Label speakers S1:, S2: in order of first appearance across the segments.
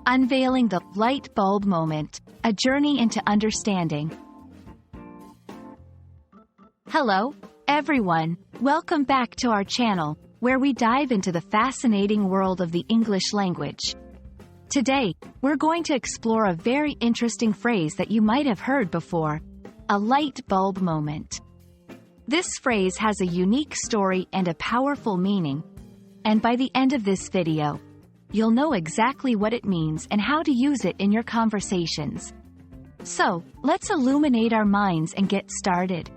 S1: Unveiling the light bulb moment, a journey into understanding. Hello, everyone. Welcome back to our channel, where we dive into the fascinating world of the English language. Today, we're going to explore a very interesting phrase that you might have heard before, a light bulb moment. This phrase has a unique story and a powerful meaning, and by the end of this video, you'll know exactly what it means and how to use it in your conversations. So, let's illuminate our minds and get started.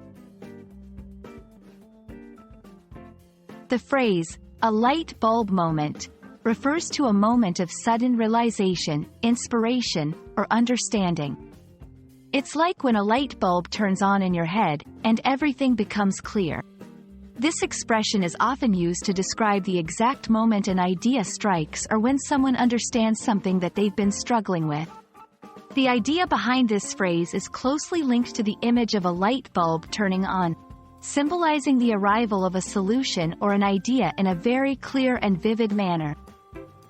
S1: The phrase, a light bulb moment, refers to a moment of sudden realization, inspiration, or understanding. It's like when a light bulb turns on in your head, and everything becomes clear. This expression is often used to describe the exact moment an idea strikes or when someone understands something that they've been struggling with. The idea behind this phrase is closely linked to the image of a light bulb turning on, symbolizing the arrival of a solution or an idea in a very clear and vivid manner.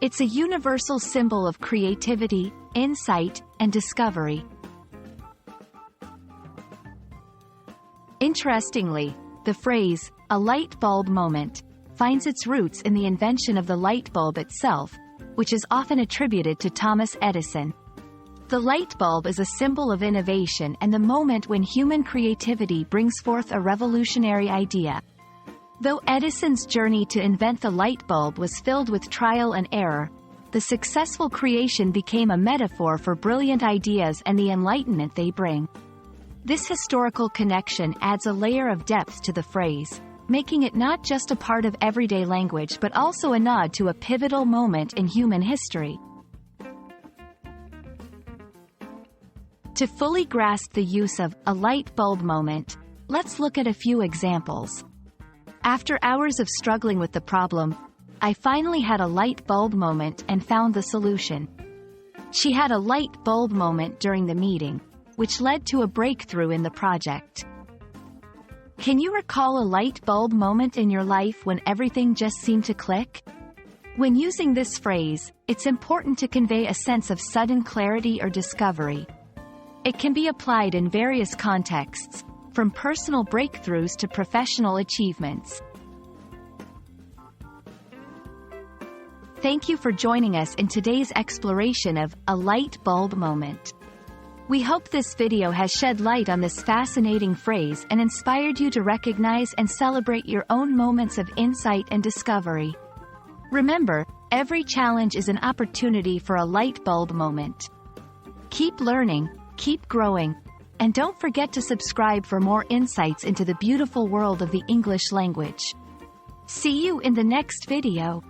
S1: It's a universal symbol of creativity, insight, and discovery. Interestingly, the phrase, a light bulb moment, finds its roots in the invention of the light bulb itself, which is often attributed to Thomas Edison. The light bulb is a symbol of innovation and the moment when human creativity brings forth a revolutionary idea. Though Edison's journey to invent the light bulb was filled with trial and error, the successful creation became a metaphor for brilliant ideas and the enlightenment they bring. This historical connection adds a layer of depth to the phrase, making it not just a part of everyday language but also a nod to a pivotal moment in human history. To fully grasp the use of a light bulb moment, let's look at a few examples. After hours of struggling with the problem, I finally had a light bulb moment and found the solution. She had a light bulb moment during the meeting, which led to a breakthrough in the project. Can you recall a light bulb moment in your life when everything just seemed to click? When using this phrase, it's important to convey a sense of sudden clarity or discovery. It can be applied in various contexts, from personal breakthroughs to professional achievements. Thank you for joining us in today's exploration of a light bulb moment. We hope this video has shed light on this fascinating phrase and inspired you to recognize and celebrate your own moments of insight and discovery. Remember, every challenge is an opportunity for a light bulb moment. Keep learning, keep growing, and don't forget to subscribe for more insights into the beautiful world of the English language. See you in the next video.